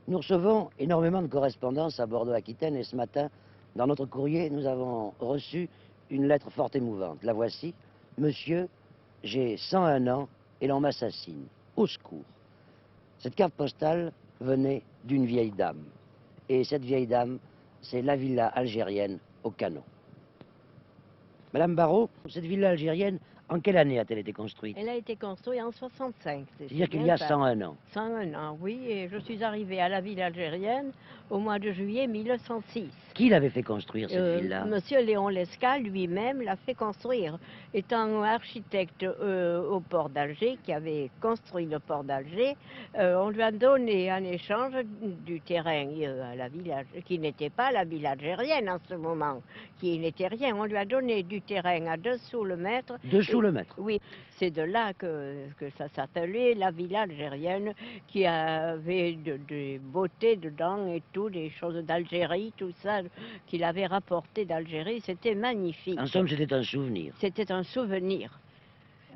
Nous recevons énormément de correspondances à Bordeaux-Aquitaine et ce matin, dans notre courrier, nous avons reçu une lettre fort émouvante. La voici. Monsieur, j'ai 101 ans et l'on m'assassine. Au secours. Cette carte postale venait d'une vieille dame. Et cette vieille dame, c'est la villa algérienne au Canon. Madame Barrault, cette villa algérienne, en quelle année a-t-elle été construite? Elle a été construite en 65. C'est-à-dire qu'il y a 101 ans. 101 ans, oui, et je suis arrivée à la ville algérienne au mois de juillet 1906. Qui l'avait fait construire, cette villa? Monsieur Léon Lesca lui-même l'a fait construire, étant architecte au port d'Alger, qui avait construit le port d'Alger. On lui a donné en échange du terrain à la ville, qui n'était pas la ville algérienne en ce moment, qui n'était rien. On lui a donné du terrain à 2 sous le mètre. 2 sous le mètre? Oui, c'est de là que ça s'appelait la villa algérienne, qui avait des beautés dedans et tout, des choses d'Algérie, tout ça, qu'il avait rapporté d'Algérie. C'était magnifique. En somme, c'était un souvenir. C'était un souvenir.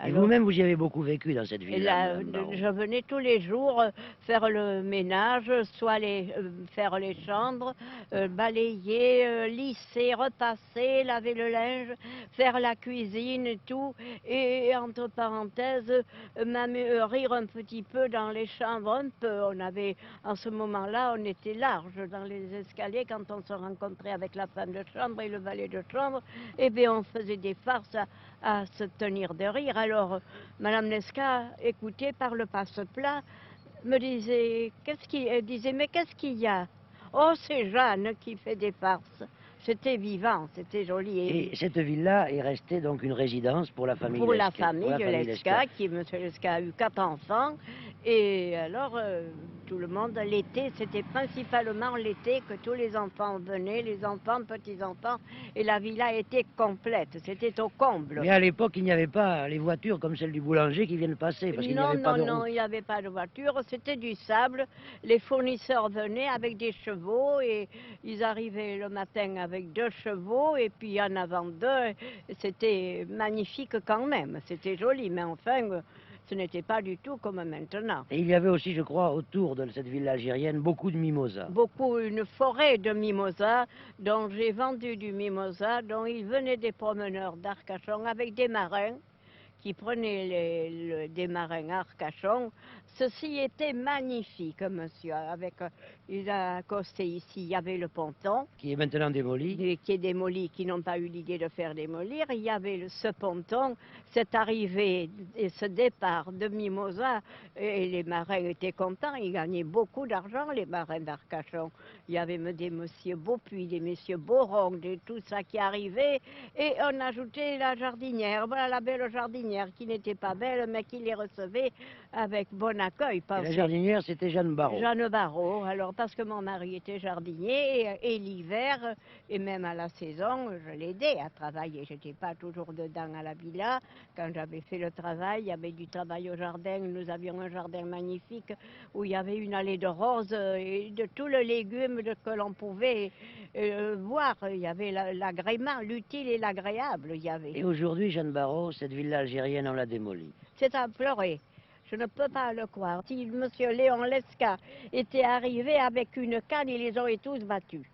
Et vous-même, vous y avez beaucoup vécu dans cette villa? Je venais tous les jours faire le ménage, soit faire les chambres, balayer, lisser, repasser, laver le linge, faire la cuisine et tout. Et entre parenthèses, rire un petit peu dans les chambres, un peu. On avait, en ce moment-là, on était large dans les escaliers quand on se rencontrait avec la femme de chambre et le valet de chambre. Eh bien, on faisait des farces à se tenir de rire. Alors, Madame Lesca, écoutée par le passe-plat, me disait, elle disait, mais qu'est-ce qu'il y a? Oh, c'est Jeanne qui fait des farces. C'était vivant, c'était joli. Et cette villa est restée donc une résidence pour la famille Lesca? Pour la famille de Lesca, qui, Monsieur Lesca, a eu 4 enfants. Et alors, tout le monde, l'été, c'était principalement l'été que tous les enfants venaient, les enfants, petits-enfants, et la villa était complète, c'était au comble. Mais à l'époque, il n'y avait pas les voitures comme celle du boulanger qui viennent passer, parce qu'il n'y avait pas de route. Non, il n'y avait pas de voiture, c'était du sable. Les fournisseurs venaient avec des chevaux, et ils arrivaient le matin avec 2 chevaux, et puis en avant 2, c'était magnifique quand même, c'était joli, mais enfin, ce n'était pas du tout comme maintenant. Et il y avait aussi, je crois, autour de cette ville algérienne, beaucoup de mimosas. Beaucoup, une forêt de mimosas, dont j'ai vendu du mimosa, dont il venait des promeneurs d'Arcachon avec des marins qui prenaient des marins à Arcachon. Ceci était magnifique, monsieur. Il a accosté ici, il y avait le ponton. Qui est maintenant démoli. Qui est démoli, qui n'ont pas eu l'idée de faire démolir. Il y avait ce ponton, cette arrivée et ce départ de Mimosa, et les marins étaient contents. Ils gagnaient beaucoup d'argent, les marins d'Arcachon. Il y avait des messieurs Beaupuis, des messieurs Boron, tout ça qui arrivait. Et on ajoutait la jardinière. Voilà la belle jardinière, qui n'était pas belle, mais qui les recevait avec bon accueil. La jardinière, c'était Jeanne Barrault. Jeanne Barrault, alors parce que mon mari était jardinier, et l'hiver, et même à la saison, je l'aidais à travailler. Je n'étais pas toujours dedans à la villa. Quand j'avais fait le travail, il y avait du travail au jardin. Nous avions un jardin magnifique où il y avait une allée de roses et de tous les légumes que l'on pouvait voir. Il y avait l'agrément, l'utile et l'agréable. Et aujourd'hui, Jeanne Barrault, cette villa algérienne, on l'a démolie. C'est à pleurer. Je ne peux pas le croire. Si M. Léon Lesca était arrivé avec une canne, ils les auraient tous battus.